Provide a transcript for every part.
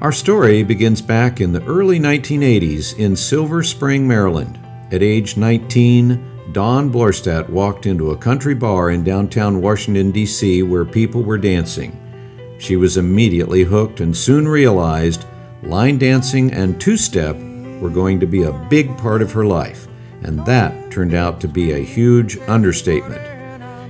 Our story begins back in the early 1980s in Silver Spring, Maryland. At age 19, Dawn Blorstadt walked into a country bar in downtown Washington, D.C. where people were dancing. She was immediately hooked and soon realized line dancing and two-step were going to be a big part of her life, and that turned out to be a huge understatement.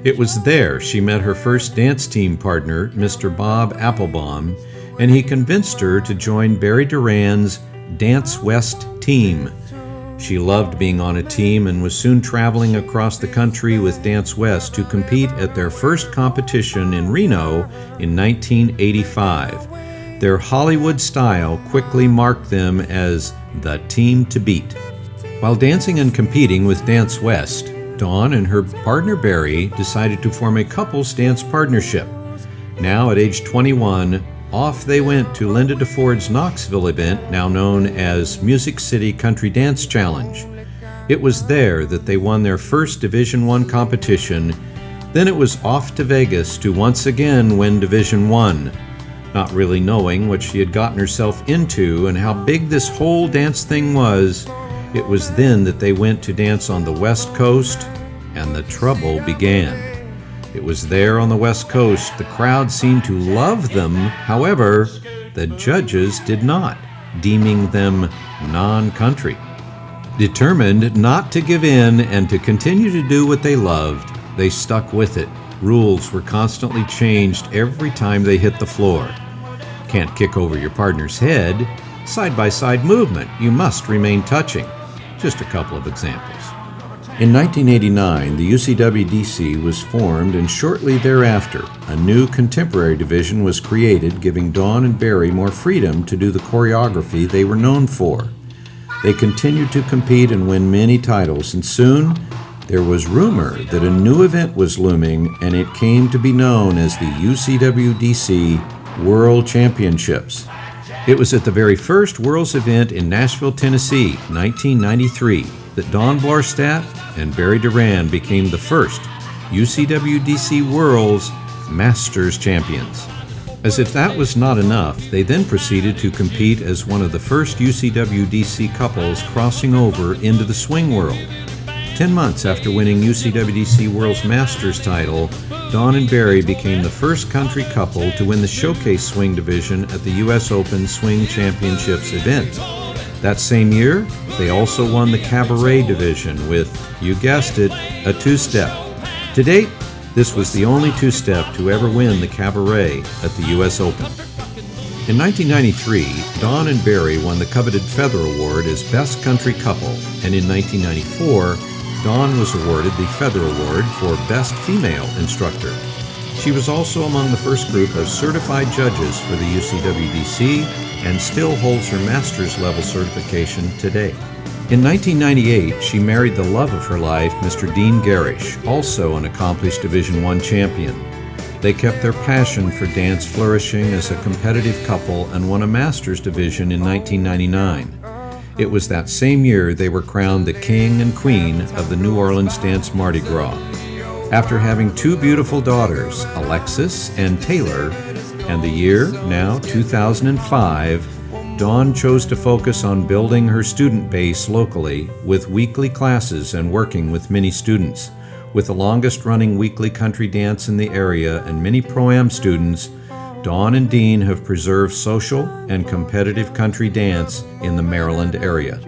It was there she met her first dance team partner, Mr. Bob Applebaum, and he convinced her to join Barry Duran's Dance West team. She loved being on a team and was soon traveling across the country with Dance West to compete at their first competition in Reno in 1985. Their Hollywood style quickly marked them as the team to beat. While dancing and competing with Dance West, Dawn and her partner Barry decided to form a couples dance partnership. Now at age 21, off they went to Linda DeFord's Knoxville event, now known as Music City Country Dance Challenge. It was there that they won their first Division I competition. Then it was off to Vegas to once again win Division I. Not really knowing what she had gotten herself into and how big this whole dance thing was, it was then that they went to dance on the West Coast, and the trouble began. It was there on the West Coast the crowd seemed to love them. However, the judges did not, deeming them non-country. Determined not to give in and to continue to do what they loved, they stuck with it. Rules were constantly changed every time they hit the floor. Can't kick over your partner's head. Side-by-side movement, you must remain touching. Just a couple of examples. In 1989, the UCWDC was formed, and shortly thereafter, a new contemporary division was created, giving Dawn and Barry more freedom to do the choreography they were known for. They continued to compete and win many titles, and soon there was rumor that a new event was looming, and it came to be known as the UCWDC World Championships. It was at the very first Worlds event in Nashville, Tennessee, 1993, that Dawn Blorstadt and Barry Duran became the first UCWDC Worlds Masters champions. As if that was not enough, they then proceeded to compete as one of the first UCWDC couples crossing over into the swing world. 10 months after winning UCWDC World's Masters title, Dawn and Barry became the first country couple to win the Showcase Swing division at the U.S. Open Swing Championships event. That same year, they also won the Cabaret division with, you guessed it, a two-step. To date, this was the only two-step to ever win the Cabaret at the U.S. Open. In 1993, Dawn and Barry won the coveted Feather Award as Best Country Couple, and in 1994, Dawn was awarded the Feather Award for Best Female Instructor. She was also among the first group of certified judges for the UCWDC and still holds her master's level certification today. In 1998, she married the love of her life, Mr. Dean Garrish, also an accomplished Division I champion. They kept their passion for dance flourishing as a competitive couple and won a master's division in 1999. It was that same year they were crowned the king and queen of the New Orleans Dance Mardi Gras. After having two beautiful daughters, Alexis and Taylor, and the year, now 2005, Dawn chose to focus on building her student base locally with weekly classes and working with many students. With the longest-running weekly country dance in the area and many Pro-Am students, Dawn and Dean have preserved social and competitive country dance in the Maryland area.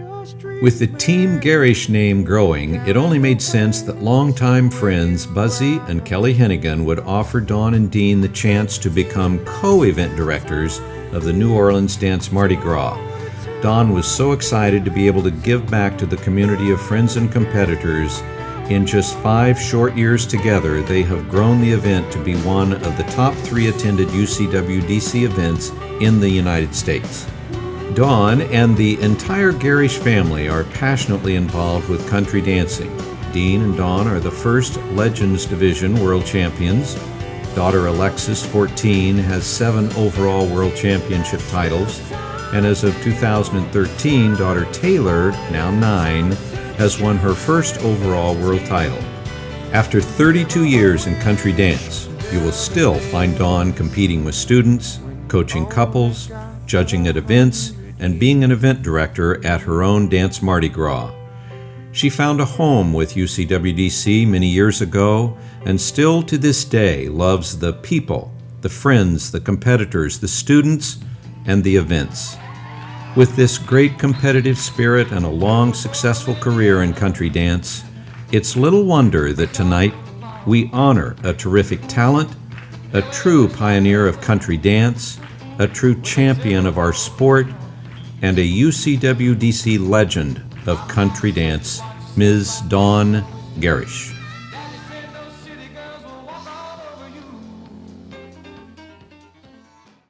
With the Team Garrish name growing, it only made sense that longtime friends Buzzy and Kelly Hennigan would offer Dawn and Dean the chance to become co-event directors of the New Orleans Dance Mardi Gras. Dawn was so excited to be able to give back to the community of friends and competitors. In just 5 short years together, they have grown the event to be one of the top 3 attended UCWDC events in the United States. Dawn and the entire Garrish family are passionately involved with country dancing. Dean and Dawn are the first Legends Division World Champions. Daughter Alexis, 14, has 7 overall World Championship titles. And as of 2013, daughter Taylor, now 9, has won her first overall world title. After 32 years in country dance, you will still find Dawn competing with students, coaching couples, judging at events, and being an event director at her own Dance Mardi Gras. She found a home with UCWDC many years ago and still to this day loves the people, the friends, the competitors, the students, and the events. With this great competitive spirit and a long, successful career in country dance, it's little wonder that tonight we honor a terrific talent, a true pioneer of country dance, a true champion of our sport, and a UCWDC legend of country dance, Ms. Dawn Garrish.